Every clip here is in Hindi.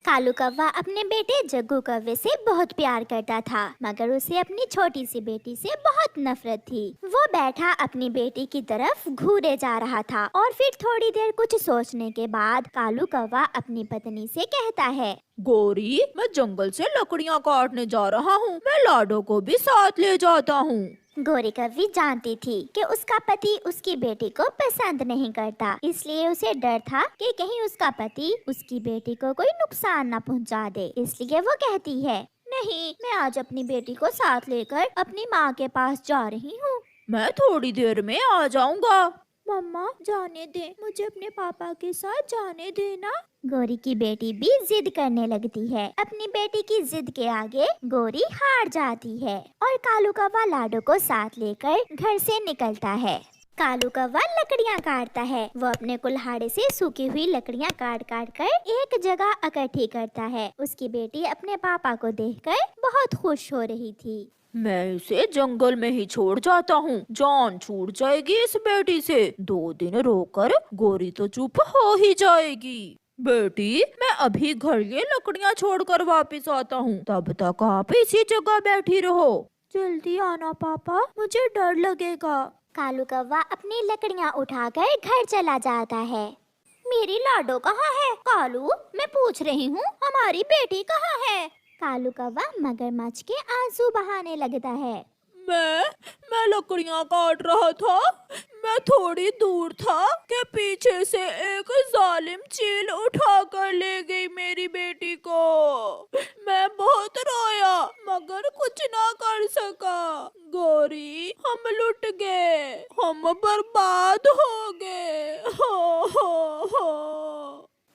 कालू कौवा अपने बेटे जग्गू कौवे से बहुत प्यार करता था, मगर उसे अपनी छोटी सी बेटी से बहुत नफरत थी। वो बैठा अपनी बेटी की तरफ घूरे जा रहा था और फिर थोड़ी देर कुछ सोचने के बाद कालू कौवा अपनी पत्नी से कहता है, गौरी, मैं जंगल से लकड़ियाँ काटने जा रहा हूँ। मैं लाडो को भी साथ ले जाता हूँ। गोरी कौवी जानती थी कि उसका पति उसकी बेटी को पसंद नहीं करता, इसलिए उसे डर था कि कहीं उसका पति उसकी बेटी को कोई नुकसान न पहुंचा दे। इसलिए वो कहती है, नहीं, मैं आज अपनी बेटी को साथ लेकर अपनी माँ के पास जा रही हूँ। मैं थोड़ी देर में आ जाऊंगा। मम्मा, जाने दे, मुझे अपने पापा के साथ जाने देना। गोरी की बेटी भी जिद करने लगती है। अपनी बेटी की जिद के आगे गोरी हार जाती है और कालू कौवा लाडो को साथ लेकर घर से निकलता है। कालू कौवा लकड़ियाँ काटता है। वो अपने कुल्हाड़े से सूखी हुई लकड़ियाँ काट काट कर एक जगह इकट्ठी करता है। उसकी बेटी अपने पापा को देखकर बहुत खुश हो रही थी। मैं इसे जंगल में ही छोड़ जाता हूँ। जान छूट जाएगी इस बेटी से। 2 दिन रोकर गौरी तो चुप हो ही जाएगी। बेटी, मैं अभी घर ये लकड़ियाँ छोड़कर वापस आता हूँ। तब तक आप इसी जगह बैठी रहो। जल्दी आना पापा, मुझे डर लगेगा। कालू कौवा अपनी लकड़ियाँ उठाकर घर चला जाता है। मेरी लाडो कहाँ है? कालू, मैं पूछ रही हूँ, हमारी बेटी कहाँ है? कालू कौवा मगरमच्छ के आंसू बहाने लगता है। मैं लकड़ियाँ काट रहा था। मैं थोड़ी दूर था कि पीछे से एक जालिम चील उठा कर ले गई मेरी बेटी को। मैं बहुत रोया मगर कुछ ना कर सका। गौरी, हम लुट गए, हम बर्बाद हो गए। हो।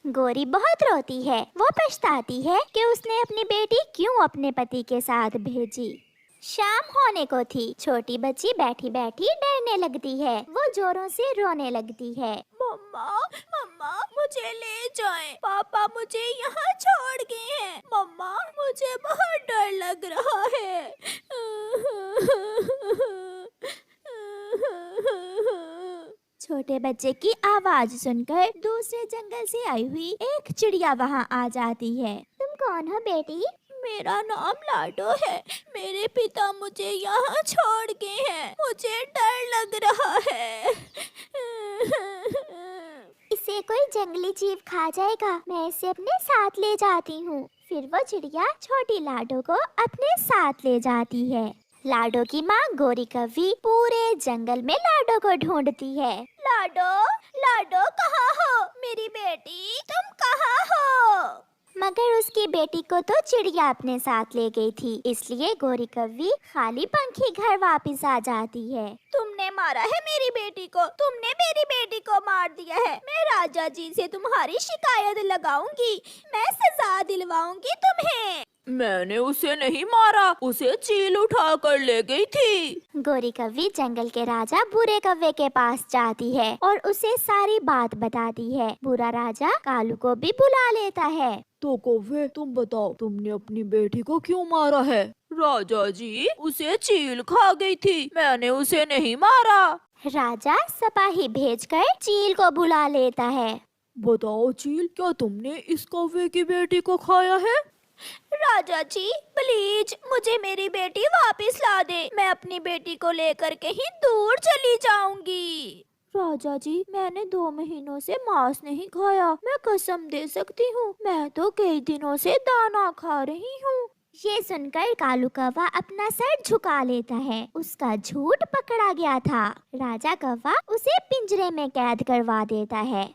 गोरी बहुत रोती है। वो पछताती है कि उसने अपनी बेटी क्यों अपने पति के साथ भेजी। शाम होने को थी। छोटी बच्ची बैठी बैठी डरने लगती है। वो जोरों से रोने लगती है। मम्मा, मम्मा, मुझे ले जाएं। पापा मुझे यहाँ छोड़ गए हैं। मम्मा, मुझे बहुत डर लग रहा है। छोटे बच्चे की आवाज सुनकर दूसरे जंगल से आई हुई एक चिड़िया वहाँ आ जाती है। तुम कौन हो बेटी? मेरा नाम लाडो है। मेरे पिता मुझे यहाँ छोड़ गए हैं। मुझे डर लग रहा है। इसे कोई जंगली जीव खा जाएगा, मैं इसे अपने साथ ले जाती हूँ। फिर वो चिड़िया छोटी लाडो को अपने साथ ले जाती है। लाडो की माँ गोरी कौवी पूरे जंगल में लाडो को ढूंढती है। लाडो, लाडो कहाँ हो? मेरी बेटी, तुम कहाँ हो? मगर उसकी बेटी को तो चिड़िया अपने साथ ले गई थी, इसलिए गोरी कौवी खाली पंखी घर वापस आ जाती है। तुमने मारा है मेरी बेटी को। तुमने मेरी बेटी को मार दिया है। मैं राजा जी से तुम्हारी शिकायत लगाऊंगी। मैं सजा दिलवाऊंगी तुम्हें। मैंने उसे नहीं मारा, उसे चील उठा कर ले गई थी। गोरी कौवी जंगल के राजा बुरे कौवे के पास जाती है और उसे सारी बात बताती है। बुरा राजा कालू को भी बुला लेता है। तो कौवे, तुम बताओ, तुमने अपनी बेटी को क्यों मारा है? राजा जी, उसे चील खा गई थी। मैंने उसे नहीं मारा। राजा सिपाही भेजकर चील को बुला लेता है। बताओ चील, क्या तुमने इस कौवे की बेटी को खाया है? राजा जी, प्लीज मुझे मेरी बेटी वापस ला दे। मैं अपनी बेटी को लेकर कहीं दूर चली जाऊंगी। राजा जी, मैंने 2 महीनों से मांस नहीं खाया। मैं कसम दे सकती हूँ, मैं तो कई दिनों से दाना खा रही हूँ। ये सुनकर कालू कौवा अपना सर झुका लेता है। उसका झूठ पकड़ा गया था। राजा कौवा उसे पिंजरे में कैद करवा देता है।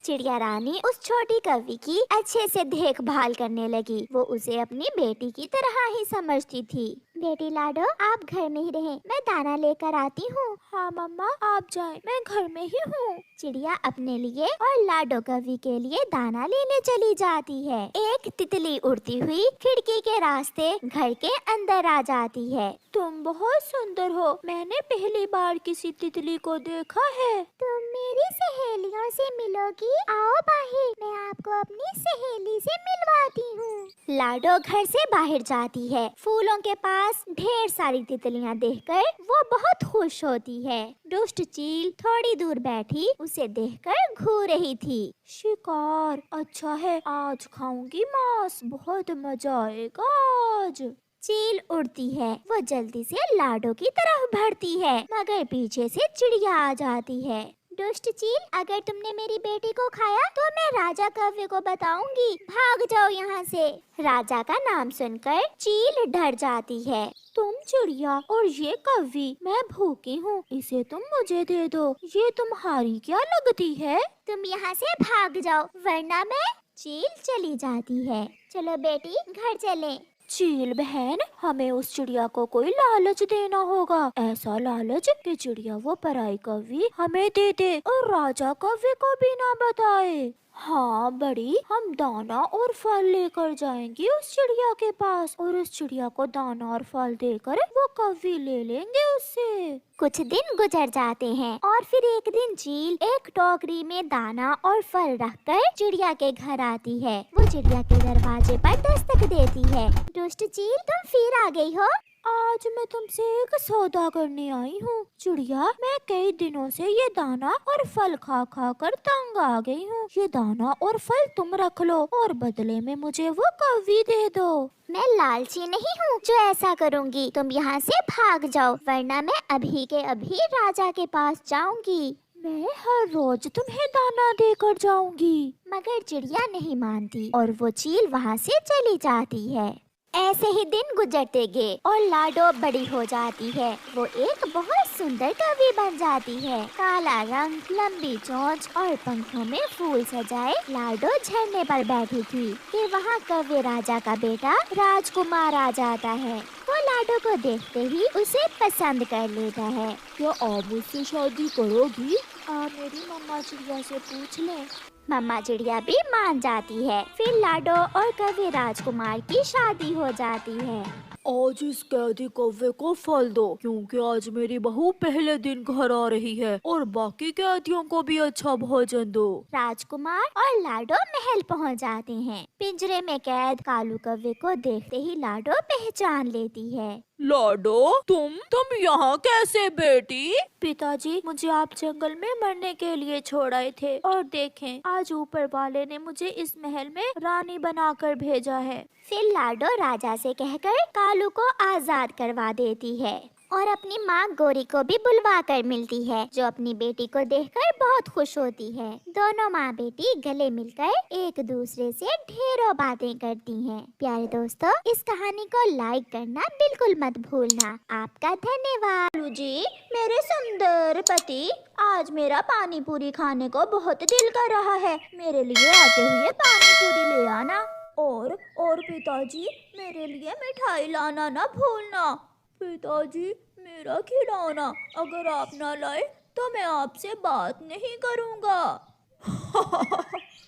चिड़िया रानी उस छोटी कौवी की अच्छे से देखभाल करने लगी। वो उसे अपनी बेटी की तरह ही समझती थी। बेटी लाडो, आप घर में ही रहें, मैं दाना लेकर आती हूँ। हाँ मम्मा, आप जाएं, मैं घर में ही हूँ। चिड़िया अपने लिए और लाडो कौवी के लिए दाना लेने चली जाती है। एक तितली उड़ती हुई खिड़की के रास्ते घर के अंदर आ जाती है। तुम बहुत सुंदर हो। मैंने पहली बार किसी तितली को देखा है। तुम मेरी सहेलियों से मिलोगी? आओ बाहिर, मैं आपको अपनी सहेली से मिलवाती हूँ। लाडो घर से बाहर जाती है। फूलों के पास ढेर सारी तितलियां देखकर वो बहुत खुश होती है। दुष्ट चील थोड़ी दूर बैठी उसे देखकर घूर रही थी। शिकार अच्छा है, आज खाऊंगी मांस, बहुत मजा आएगा आज। चील उड़ती है। वो जल्दी से लाडो की तरफ बढ़ती है, मगर पीछे से चिड़िया आ जाती है। दुष्ट चील, अगर तुमने मेरी बेटी को खाया तो मैं राजा कव्य को बताऊंगी, भाग जाओ यहाँ से। राजा का नाम सुनकर चील डर जाती है। तुम चिड़िया और ये कव्वी, मैं भूखी हूँ, इसे तुम मुझे दे दो। ये तुम्हारी क्या लगती है? तुम यहाँ से भाग जाओ वरना मैं। चील चली जाती है। चलो बेटी घर चलें। चील बहन, हमें उस चिड़िया को कोई लालच देना होगा, ऐसा लालच कि चिड़िया वो पराई कव्वी हमें दे दे और राजा कव्वे को भी ना बताए। हाँ बड़ी, हम दाना और फल लेकर जाएंगे उस चिड़िया के पास और उस चिड़िया को दाना और फल देकर वो कव्वी ले लेंगे उससे। कुछ दिन गुजर जाते हैं और फिर एक दिन चील एक टोकरी में दाना और फल रखकर चिड़िया के घर आती है। वो चिड़िया के दरवाजे पर दस्तक देती है। दुष्ट चील, तुम फिर आ गई हो? आज मैं तुमसे एक सौदा करने आई हूँ। चिड़िया, मैं कई दिनों से ये दाना और फल खा खा कर तंग आ गई हूँ। ये दाना और फल तुम रख लो और बदले में मुझे वो कव्वी दे दो। मैं लालची नहीं हूँ जो ऐसा करूँगी। तुम यहाँ से भाग जाओ वरना मैं अभी के अभी राजा के पास जाऊँगी। मैं हर रोज तुम्हें दाना देकर जाऊंगी। मगर चिड़िया नहीं मानती और वो चील वहाँ से चली जाती है। ऐसे ही दिन गुजरते गए और लाडो बड़ी हो जाती है। वो एक बहुत सुंदर कवि बन जाती है। काला रंग, लंबी चोंच और पंखों में फूल सजाए लाडो झरने पर बैठी थी कि वहाँ कव्य राजा का बेटा राजकुमार आ जाता है। वो लाडो को देखते ही उसे पसंद कर लेता है। क्या आप मुझसे शादी करोगी? आप मेरी मम्मा चिड़िया से पूछ लें। मम्मा चिड़िया भी मान जाती है। फिर लाडो और कव्य राजकुमार की शादी हो जाती है। आज इस कैदी कौवे को फल दो, क्योंकि आज मेरी बहू पहले दिन घर आ रही है, और बाकी कैदियों को भी अच्छा भोजन दो। राजकुमार और लाडो महल पहुंच जाते हैं। पिंजरे में कैद कालू कव्वे को देखते ही लाडो पहचान लेती है। लाडो, तुम यहाँ कैसे बेटी? पिताजी, मुझे आप जंगल में मरने के लिए छोड़ आए थे और देखें, आज ऊपर वाले ने मुझे इस महल में रानी बनाकर भेजा है। फिर लाडो राजा से कहकर कालू को आजाद करवा देती है और अपनी माँ गोरी को भी बुलवा कर मिलती है, जो अपनी बेटी को देखकर बहुत खुश होती है। दोनों माँ बेटी गले मिलकर एक दूसरे से ढेरों बातें करती हैं। प्यारे दोस्तों, इस कहानी को लाइक करना बिल्कुल मत भूलना। आपका धन्यवाद। कालू जी, मेरे सुंदर पति, आज मेरा पानी पूरी खाने को बहुत दिल कर रहा है। मेरे लिए आते हुए पानी पूरी ले आना। और पिताजी, मेरे लिए मिठाई लाना ना भूलना। पिताजी, मेरा खिलौना अगर आप ना लाए तो मैं आपसे बात नहीं करूँगा।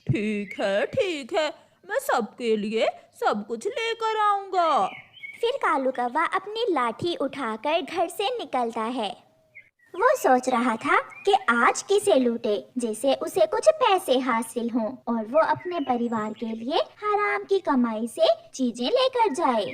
ठीक है, मैं सबके लिए सब कुछ लेकर आऊँगा। फिर कालू कौवा अपनी लाठी उठाकर घर से निकलता है। वो सोच रहा था कि आज किसे लूटे जिससे उसे कुछ पैसे हासिल हों और वो अपने परिवार के लिए हराम की कमाई से चीजें लेकर जाए।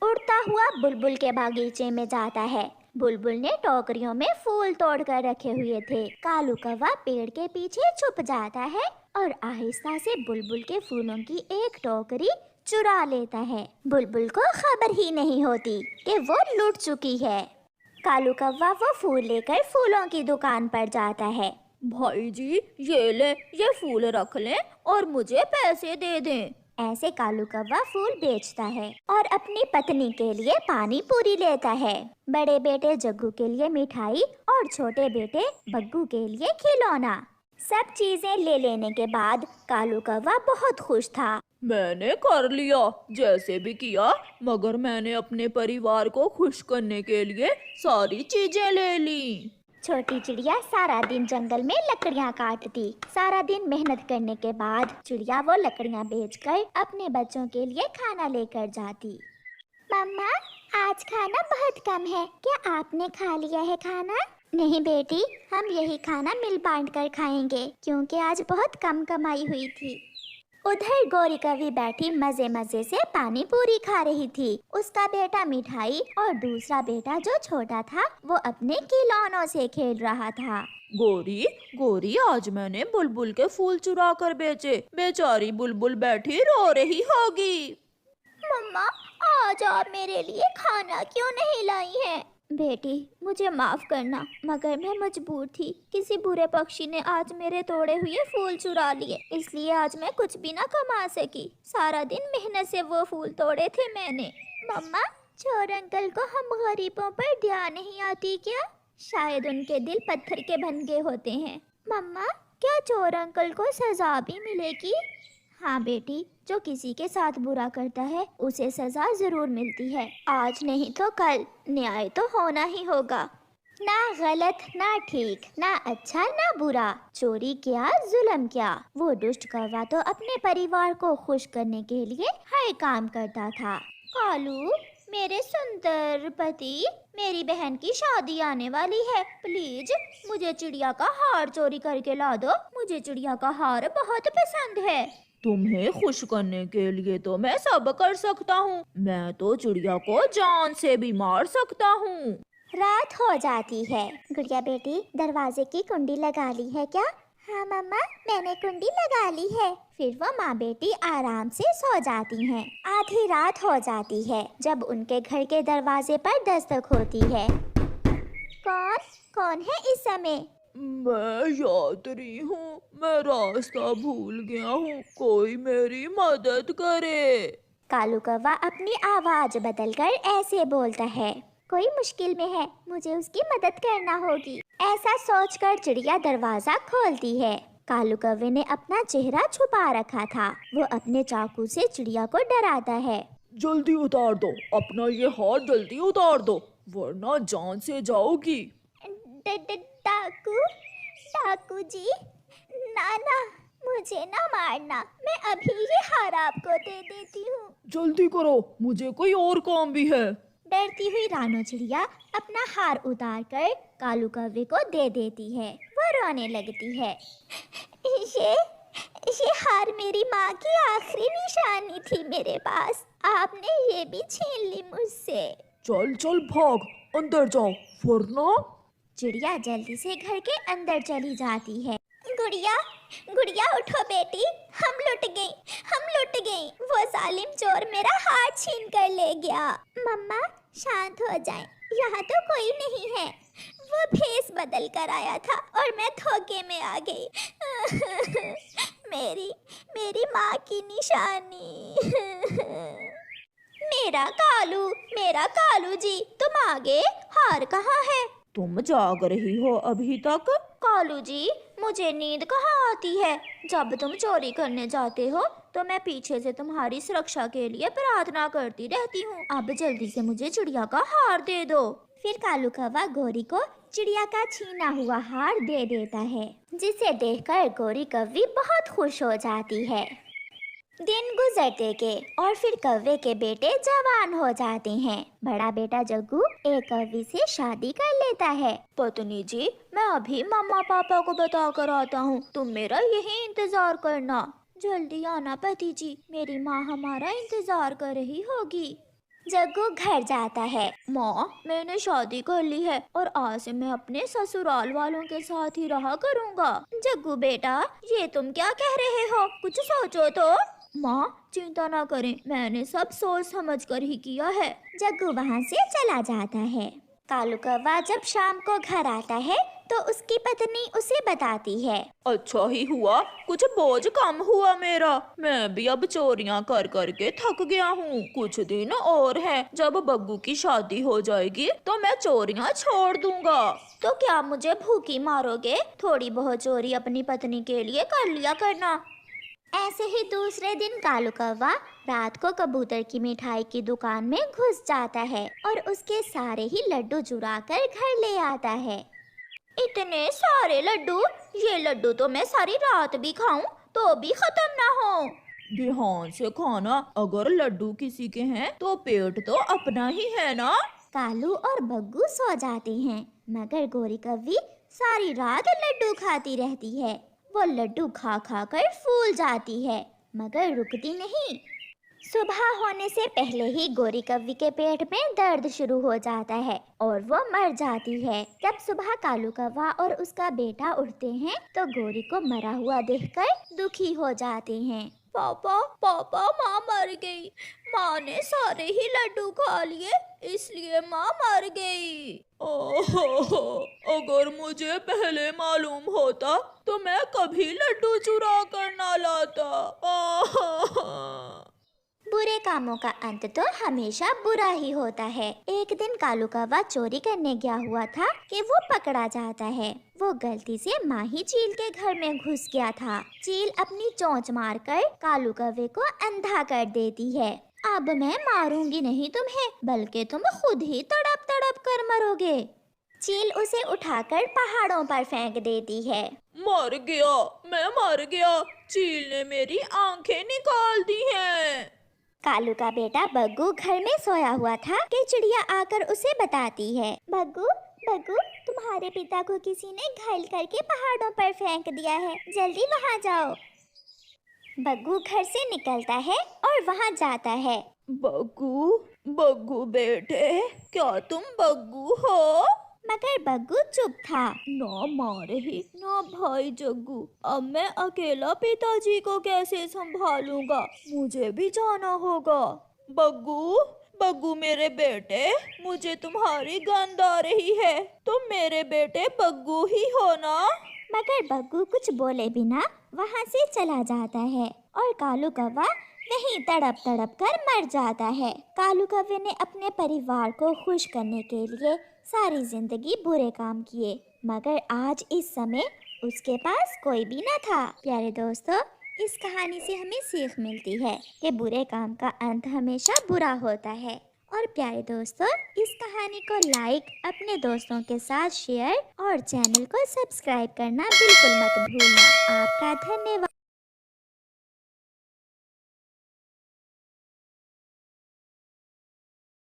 उड़ता हुआ बुलबुल के बागीचे में जाता है। बुलबुल ने टोकरियों में फूल तोड़ कर रखे हुए थे। कालू कौवा पेड़ के पीछे छुप जाता है और आहिस्ता से बुलबुल के फूलों की एक टोकरी चुरा लेता है। बुलबुल को खबर ही नहीं होती कि वो लूट चुकी है। कालू कौवा वो फूल लेकर फूलों की दुकान पर जाता है। भाई जी, ये ले, ये फूल रख लें और मुझे पैसे दे दें। ऐसे कालू कौवा फूल बेचता है और अपनी पत्नी के लिए पानी पूरी लेता है। बड़े बेटे जग्गू के लिए मिठाई और छोटे बेटे बग्गू के लिए खिलौना। सब चीजें ले लेने के बाद कालू कौवा बहुत खुश था। मैंने कर लिया जैसे भी किया, मगर मैंने अपने परिवार को खुश करने के लिए सारी चीजें ले ली। छोटी चिड़िया सारा दिन जंगल में लकड़ियाँ काटती। सारा दिन मेहनत करने के बाद चिड़िया वो लकड़ियाँ बेचकर अपने बच्चों के लिए खाना लेकर जाती। मम्मा, आज खाना बहुत कम है, क्या आपने खा लिया है खाना? नहीं बेटी, हम यही खाना मिल बांट कर खाएंगे, क्योंकि आज बहुत कम कमाई हुई थी। उधर गोरी कवि बैठी मजे मजे से पानी पूरी खा रही थी। उसका बेटा मिठाई और दूसरा बेटा जो छोटा था वो अपने खिलौनों से खेल रहा था। गोरी गोरी, आज मैंने बुलबुल के फूल चुरा कर बेचे। बेचारी बुलबुल बैठी रो रही होगी। मम्मा, आज आप मेरे लिए खाना क्यों नहीं लाई हैं? बेटी, मुझे माफ करना, मगर मैं मजबूर थी। किसी बुरे पक्षी ने आज मेरे तोड़े हुए फूल चुरा लिए, इसलिए आज मैं कुछ भी ना कमा सकी। सारा दिन मेहनत से वो फूल तोड़े थे मैंने। मम्मा, चोर अंकल को हम गरीबों पर दया नहीं आती क्या? शायद उनके दिल पत्थर के बन गए होते हैं। मम्मा, क्या चोर अंकल को सजा भी मिलेगी? हाँ बेटी, जो किसी के साथ बुरा करता है उसे सजा जरूर मिलती है। आज नहीं तो कल न्याय तो होना ही होगा। ना गलत ना ठीक, ना अच्छा ना बुरा, चोरी क्या जुल्म क्या, वो दुष्ट कौवा तो अपने परिवार को खुश करने के लिए हर काम करता था। कालू, मेरे सुंदर पति, मेरी बहन की शादी आने वाली है। प्लीज मुझे चिड़िया का हार चोरी करके ला दो। मुझे चिड़िया का हार बहुत पसंद है। तुम्हें खुश करने के लिए तो मैं सब कर सकता हूँ। मैं तो चिड़िया को जान से भी मार सकता हूँ। रात हो जाती है। गुड़िया बेटी, दरवाजे की कुंडी लगा ली है क्या? हाँ मम्मा, मैंने कुंडी लगा ली है। फिर वो माँ बेटी आराम से सो जाती हैं। आधी रात हो जाती है जब उनके घर के दरवाजे पर दस्तक होती है। कौन कौन है इस समय? मैं यात्री हूँ, मैं रास्ता भूल गया हूँ, कोई मेरी मदद करे। कालू कौवा अपनी आवाज बदलकर ऐसे बोलता है, कोई मुश्किल में है, मुझे उसकी मदद करना होगी। ऐसा सोचकर चिड़िया दरवाजा खोलती है। कालू कौवे ने अपना चेहरा छुपा रखा था। वो अपने चाकू से चिड़िया को डराता है। जल्दी उतार दो, अपना ये हाथ जल्दी उतार दो, वरना जान से जाओगी। डाकू, डाकू जी, ना, मुझे ना मारना, मैं अभी ये हार आपको दे देती हूँ। जल्दी करो, मुझे कोई और काम भी है। डरती हुई रानो चिड़िया अपना हार उतार कर कालू कौवे को दे देती है। वो रोने लगती है। ये हार मेरी माँ की आखिरी निशानी थी मेरे पास, आपने ये भी छीन ली मुझसे। चल चल भाग, अंदर जाओ, वरना। चिड़िया जल्दी से घर के अंदर चली जाती है। गुड़िया, गुड़िया उठो बेटी, हम लुट गई। वो जालिम चोर मेरा हार छीन कर ले गया। मम्मा, शांत हो जाएं, यहाँ तो कोई नहीं है। वो भेस बदल कर आया था और मैं धोखे में आ गई। मेरी माँ की निशानी। मेरा कालू जी, तुम आ गए? हार कहाँ है? तुम जाग रही हो अभी तक? कालू जी, मुझे नींद कहाँ आती है। जब तुम चोरी करने जाते हो तो मैं पीछे से तुम्हारी सुरक्षा के लिए प्रार्थना करती रहती हूँ। अब जल्दी से मुझे चिड़िया का हार दे दो। फिर कालू कौवा गोरी को चिड़िया का छीना हुआ हार दे देता है, जिसे देखकर गोरी कौवी बहुत खुश हो जाती है। दिन गुजरते के और फिर कौवे के बेटे जवान हो जाते हैं। बड़ा बेटा जग्गू एक कौवी से शादी कर लेता है। पत्नी जी, मैं अभी मम्मा पापा को बता कर आता हूँ, तुम मेरा यही इंतजार करना। जल्दी आना पति जी, मेरी माँ हमारा इंतजार कर रही होगी। जग्गू घर जाता है। माँ, मैंने शादी कर ली है और आज से मैं अपने ससुराल वालों के साथ ही रहा करूँगा। जग्गू बेटा, ये तुम क्या कह रहे हो? कुछ सोचो तो। माँ, चिंता ना करें, मैंने सब सोच समझ कर ही किया है। जग्गू वहाँ से चला जाता है। कालू कौवा जब शाम को घर आता है तो उसकी पत्नी उसे बताती है, अच्छा ही हुआ, कुछ बोझ कम हुआ मेरा। मैं भी अब चोरियां कर कर के थक गया हूँ। कुछ दिन और है, जब बग्गू की शादी हो जाएगी तो मैं चोरियां छोड़ दूंगा। तो क्या मुझे भूखी मारोगे? थोड़ी बहुत चोरी अपनी पत्नी के लिए कर लिया करना। ऐसे ही दूसरे दिन कालू कौवा रात को कबूतर की मिठाई की दुकान में घुस जाता है और उसके सारे ही लड्डू चुरा कर घर ले आता है। इतने सारे लड्डू, ये लड्डू तो मैं सारी रात भी खाऊं तो भी खत्म ना हो। ध्यान से खाना, अगर लड्डू किसी के हैं तो पेट तो अपना ही है ना। कालू और बग्गू सो जाते हैं, मगर गोरी कौवी सारी रात लड्डू खाती रहती है। वो लड्डू खा खा कर फूल जाती है। मगर रुकती नहीं। सुबह होने से पहले ही गोरी कौवी के पेट में दर्द शुरू हो जाता है और वो मर जाती है। जब सुबह कालू कौवा और उसका बेटा उठते हैं तो गोरी को मरा हुआ देखकर दुखी हो जाते हैं। पापा पापा, माँ मर गई। माँ ने सारे ही लड्डू खा लिए, इसलिए माँ मर गई। ओहो, अगर मुझे पहले मालूम होता तो मैं कभी लड्डू चुरा कर ना लाता। बुरे कामों का अंत तो हमेशा बुरा ही होता है। एक दिन कालू कौवा चोरी करने गया हुआ था कि वो पकड़ा जाता है। वो गलती से माही चील के घर में घुस गया था। चील अपनी चोंच मारकर कालू कौवे को अंधा कर देती है। अब मैं मारूंगी नहीं तुम्हें, बल्कि तुम खुद ही तड़प तड़प कर मरोगे। चील उसे उठाकर पहाड़ों पर फेंक देती है। मर गया, मैं मर गया। चील ने मेरी आंखें निकाल दी हैं। कालू का बेटा बग्गू घर में सोया हुआ था कि चिड़िया आकर उसे बताती है, बग्गू बग्गू, तुम्हारे पिता को किसी ने घायल करके पहाड़ों पर फेंक दिया है, जल्दी वहाँ जाओ। बग्गू घर से निकलता है और वहाँ जाता है। बग्गू बग्गू बेटे, क्या तुम बग्गू हो? मगर बग्गू चुप था। ना माँ रही ना भाई जग्गू, अब मैं अकेला पिताजी को कैसे संभालूंगा? मुझे भी जाना होगा। बग्गू बग्गू मेरे बेटे, मुझे तुम्हारी गंध आ रही है। तुम मेरे बेटे बग्गू ही हो ना? मगर बग्गू कुछ बोले बिना वहाँ से चला जाता है और कालू कौवा वहीं तड़प तड़प कर मर जाता है। कालू कौवे ने अपने परिवार को खुश करने के लिए सारी जिंदगी बुरे काम किए, मगर आज इस समय उसके पास कोई भी न था। प्यारे दोस्तों, इस कहानी से हमें सीख मिलती है कि बुरे काम का अंत हमेशा बुरा होता है। और प्यारे दोस्तों, इस कहानी को लाइक, अपने दोस्तों के साथ शेयर और चैनल को सब्सक्राइब करना बिल्कुल मत भूलना। आपका धन्यवाद।